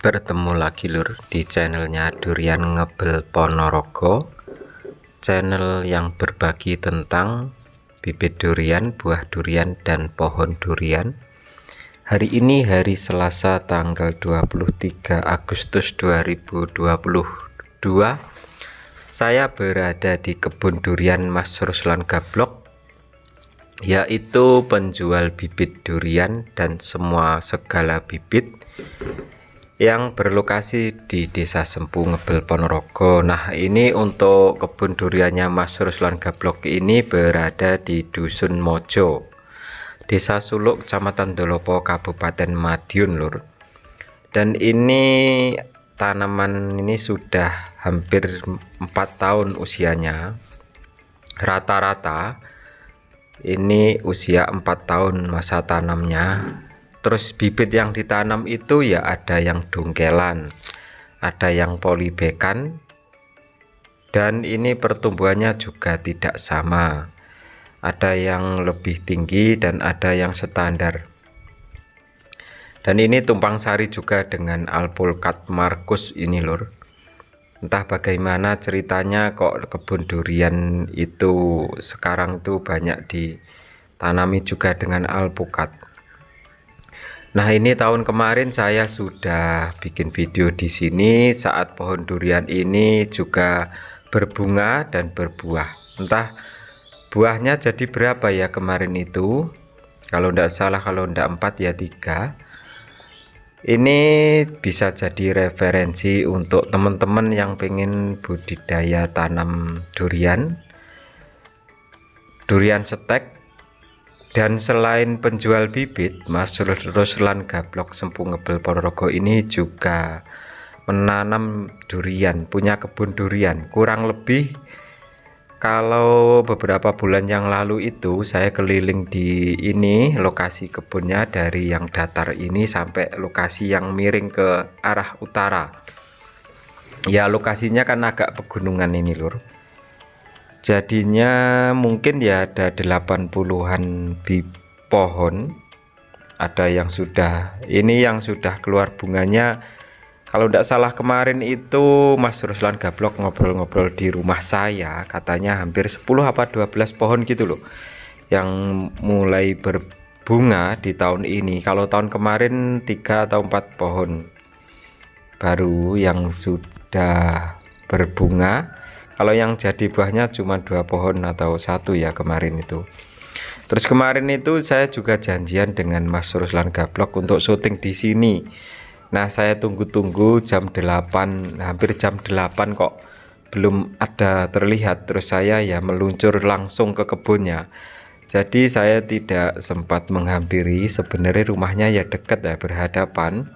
Bertemu lagi lur di channelnya Durian Ngebel Ponorogo, channel yang berbagi tentang bibit durian, buah durian, dan pohon durian. Hari ini hari Selasa tanggal 23 Agustus 2022. Saya berada di kebun durian Mas Ruslan Gablok, yaitu penjual bibit durian dan semua segala bibit yang berlokasi di Desa Sempu Ngebel Ponorogo. Nah, ini untuk kebun duriannya Mas Ruslan Gablok ini berada di Dusun Mojo, Desa Suluk, Kecamatan Dolopo, Kabupaten Madiun, lur. Dan ini tanaman ini sudah hampir 4 tahun usianya. Rata-rata ini usia 4 tahun masa tanamnya. Terus bibit yang ditanam itu ya ada yang dongkelan, ada yang polibekan, dan ini pertumbuhannya juga tidak sama. Ada yang lebih tinggi dan ada yang standar. Dan ini tumpang sari juga dengan Alpukat Markus ini lur. Entah bagaimana ceritanya kok kebun durian itu sekarang tuh banyak ditanami juga dengan alpukat. Nah, ini tahun kemarin saya sudah bikin video di sini saat pohon durian ini juga berbunga dan berbuah. Entah buahnya jadi berapa ya kemarin itu. Kalau tidak salah, kalau tidak 4 ya 3. Ini bisa jadi referensi untuk teman-teman yang pengen budidaya tanam durian setek. Dan selain penjual bibit, Mas Ruslan Gablok Sempu Ngebel Ponorogo ini juga menanam durian, punya kebun durian. Kurang lebih kalau beberapa bulan yang lalu itu saya keliling di ini lokasi kebunnya, dari yang datar ini sampai lokasi yang miring ke arah utara. Ya, lokasinya kan agak pegunungan ini lur. Jadinya mungkin ya ada 80-an pohon. Ada yang sudah, ini yang sudah keluar bunganya. Kalau tidak salah kemarin itu Mas Ruslan Gablok ngobrol-ngobrol di rumah saya, katanya hampir 10 apa 12 pohon gitu loh yang mulai berbunga di tahun ini. Kalau tahun kemarin 3 atau 4 pohon baru yang sudah berbunga. Kalau yang jadi buahnya cuma 2 pohon atau 1 ya kemarin itu. Terus kemarin itu saya juga janjian dengan Mas Ruslan Gablok untuk syuting di sini. Nah, saya tunggu-tunggu jam 8, hampir jam 8 kok belum ada terlihat. Terus saya ya meluncur langsung ke kebunnya. Jadi saya tidak sempat menghampiri, sebenarnya rumahnya ya dekat ya, berhadapan.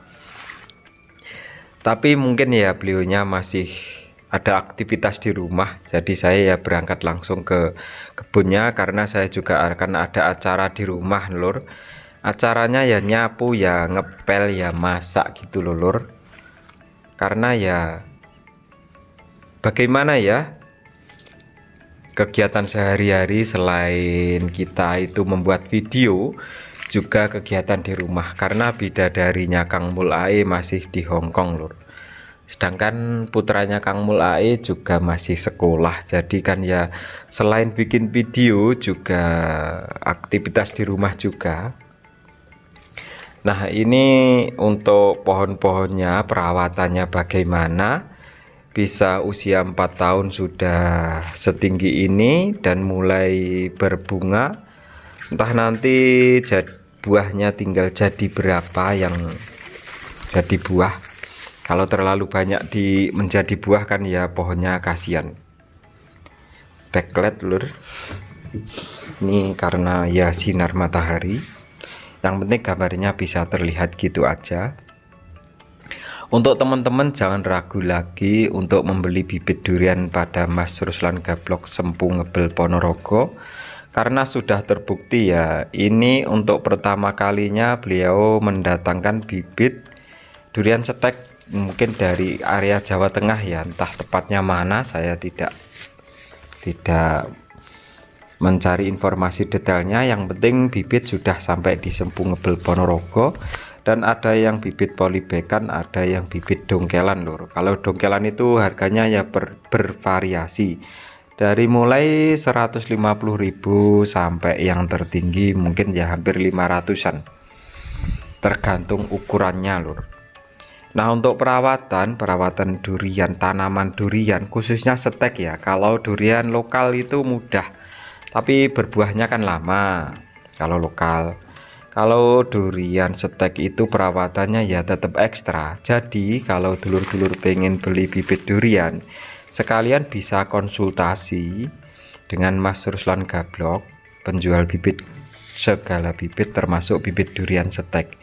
Tapi mungkin ya beliaunya masih ada aktivitas di rumah, jadi saya ya berangkat langsung ke kebunnya karena saya juga akan ada acara di rumah lur. Acaranya ya nyapu, ya ngepel, ya masak gitu loh lur. Karena ya bagaimana ya, kegiatan sehari-hari selain kita itu membuat video, juga kegiatan di rumah, karena bidadarinya Kang Mul Ae masih di Hongkong lur. Sedangkan putranya Kang Mul Ae juga masih sekolah. Jadi kan ya selain bikin video juga aktivitas di rumah juga. Nah, ini untuk pohon-pohonnya perawatannya bagaimana, bisa usia 4 tahun sudah setinggi ini dan mulai berbunga. Entah nanti buahnya tinggal jadi berapa yang jadi buah. Kalau terlalu banyak menjadi buah kan ya pohonnya kasihan. Backlight lur. Ini karena ya sinar matahari. Yang penting gambarnya bisa terlihat gitu aja. Untuk teman-teman jangan ragu lagi untuk membeli bibit durian pada Mas Ruslan Gablok Sempu Ngebel Ponorogo. Karena sudah terbukti ya, ini untuk pertama kalinya beliau mendatangkan bibit durian setek, mungkin dari area Jawa Tengah ya, entah tepatnya mana saya tidak mencari informasi detailnya. Yang penting bibit sudah sampai di Sempu Ngebel Ponorogo dan ada yang bibit polybagan, ada yang bibit dongkelan lur. Kalau dongkelan itu harganya ya bervariasi dari mulai 150.000 sampai yang tertinggi mungkin ya hampir 500-an, tergantung ukurannya lur. Nah, untuk perawatan durian, tanaman durian khususnya setek ya. Kalau durian lokal itu mudah, tapi berbuahnya kan lama kalau lokal. Kalau durian setek itu perawatannya ya tetap ekstra. Jadi kalau dulur-dulur pengen beli bibit durian, sekalian bisa konsultasi dengan Mas Ruslan Gablok, penjual bibit segala bibit termasuk bibit durian setek.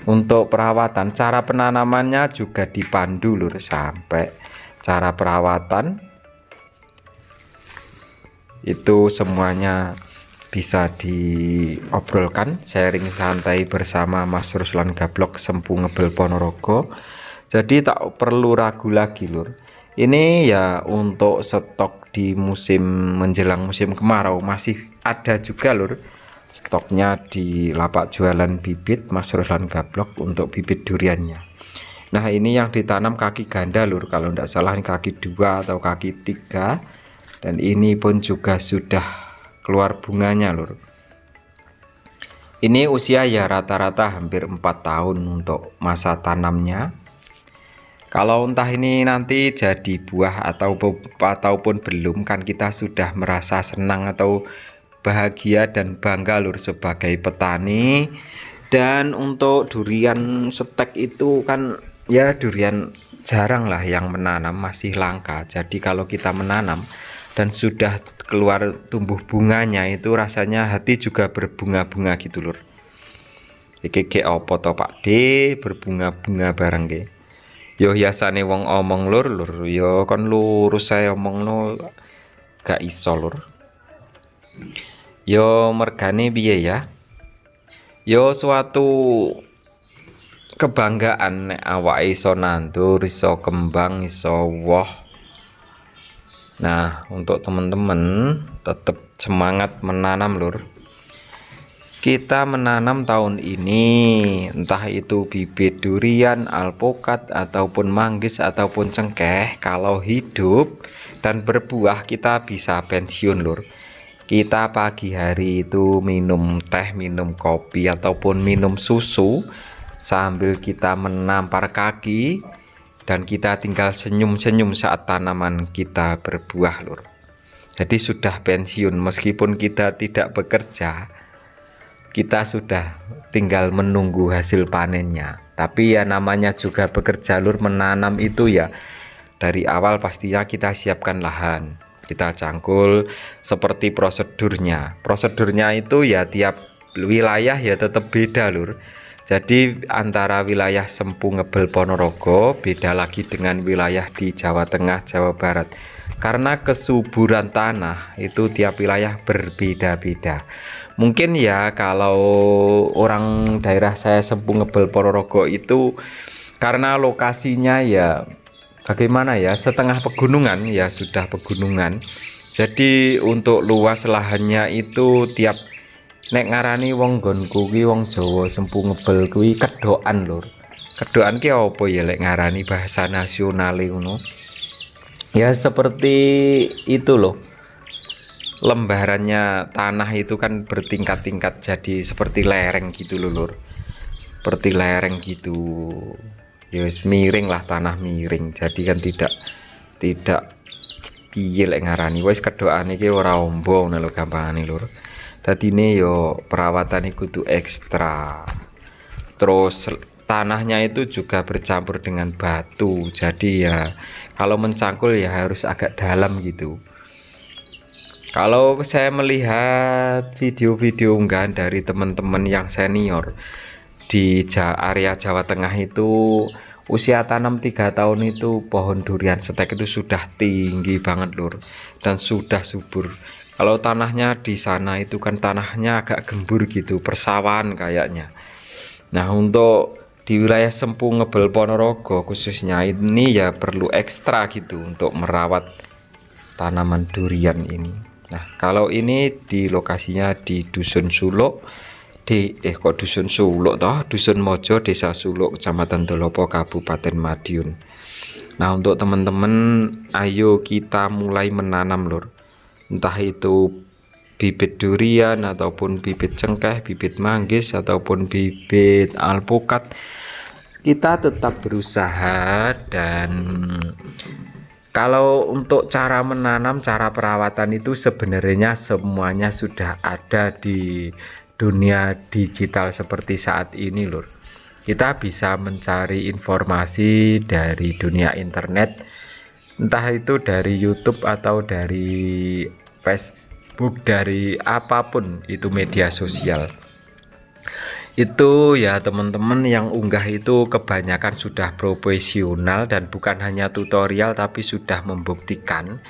Untuk perawatan, cara penanamannya juga dipandu lur, sampai cara perawatan itu semuanya bisa diobrolkan, sharing santai bersama Mas Ruslan Gablok Sempu Ngebel Ponorogo. Jadi tak perlu ragu lagi lur. Ini ya untuk stok di musim menjelang musim kemarau masih ada juga lur. Stoknya di lapak jualan bibit Mas Ruslan Gablok untuk bibit duriannya. Nah, ini yang ditanam kaki ganda lur, kalau tidak salah kaki 2 atau kaki 3, dan ini pun juga sudah keluar bunganya lur. Ini usia ya rata-rata hampir 4 tahun untuk masa tanamnya. Kalau entah ini nanti jadi buah ataupun belum, kan kita sudah merasa senang atau bahagia dan bangga lur sebagai petani. Dan untuk durian setek itu kan ya durian jarang lah yang menanam, masih langka. Jadi kalau kita menanam dan sudah keluar tumbuh bunganya, itu rasanya hati juga berbunga-bunga gitu lur. Iki opo to Pak D, berbunga-bunga bareng ge. Yo hiasane wong omong lur, yo kon lurus saya omongno gak iso lur. Yo mergane piye ya? Yo suatu kebanggaan nek awake iso nandur, iso kembang, iso woh. Nah, untuk teman-teman tetap semangat menanam lur. Kita menanam tahun ini entah itu bibit durian, alpukat ataupun manggis ataupun cengkeh, kalau hidup dan berbuah kita bisa pensiun lur. Kita pagi hari itu minum teh, minum kopi ataupun minum susu sambil kita menampar kaki, dan kita tinggal senyum-senyum saat tanaman kita berbuah lur. Jadi sudah pensiun, meskipun kita tidak bekerja, kita sudah tinggal menunggu hasil panennya. Tapi ya namanya juga bekerja lur, menanam itu ya dari awal pastinya kita siapkan lahan, kita cangkul seperti prosedurnya. Prosedurnya itu ya tiap wilayah ya tetap beda lur. Jadi antara wilayah Sempu Ngebel Ponorogo beda lagi dengan wilayah di Jawa Tengah, Jawa Barat. Karena kesuburan tanah itu tiap wilayah berbeda-beda. Mungkin ya kalau orang daerah saya Sempu Ngebel Ponorogo itu karena lokasinya ya bagaimana ya, setengah pegunungan ya, sudah pegunungan. Jadi untuk luas lahannya itu tiap nek ngarani wong nggonku ki wong Jawa Sempu Ngebel kuwi kedokan lur. Kedokan ki apa ya lek ngarani bahasa nasional ngono. Ya seperti itu loh. Lembarannya tanah itu kan bertingkat-tingkat, jadi seperti lereng gitu loh lur. Seperti lereng gitu. Ya miring lah, tanah miring. Jadi kan tidak piye lek ngarani. Wis kedokan iki ora ombo ngono lho gampangane lur. Dadine yo perawatan iku kudu ekstra. Terus tanahnya itu juga bercampur dengan batu. Jadi ya kalau mencangkul ya harus agak dalam gitu. Kalau saya melihat video-video unggahan dari teman-teman yang senior di area Jawa Tengah itu, usia tanam 3 tahun itu pohon durian setek itu sudah tinggi banget lur, dan sudah subur. Kalau tanahnya di sana itu kan tanahnya agak gembur gitu, persawahan kayaknya. Nah, untuk di wilayah Sempu Ngebel Ponorogo khususnya ini ya perlu ekstra gitu untuk merawat tanaman durian ini. Nah, kalau ini di lokasinya di Dusun Suluk, kok Dusun Suluk toh, Dusun Mojo, Desa Suluk, Kecamatan Dolopo, Kabupaten Madiun. Nah, untuk teman-teman, ayo kita mulai menanam lur. Entah itu bibit durian ataupun bibit cengkeh, bibit manggis ataupun bibit alpukat. Kita tetap berusaha, dan kalau untuk cara menanam, cara perawatan itu sebenarnya semuanya sudah ada di dunia digital seperti saat ini lur. Kita bisa mencari informasi dari dunia internet, entah itu dari YouTube atau dari Facebook, dari apapun itu media sosial. Itu ya teman-teman, yang unggah itu kebanyakan sudah profesional dan bukan hanya tutorial tapi sudah membuktikan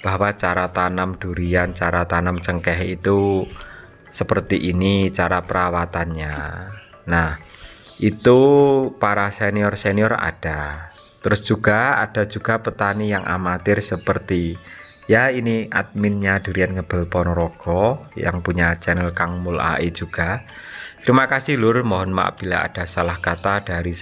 bahwa cara tanam durian, cara tanam cengkeh itu seperti ini cara perawatannya. Nah, itu para senior-senior ada. Terus juga ada juga petani yang amatir seperti ya ini adminnya Durian Ngebel Ponorogo yang punya channel Kang Mul AI juga. Terima kasih lur, mohon maaf bila ada salah kata dari saya.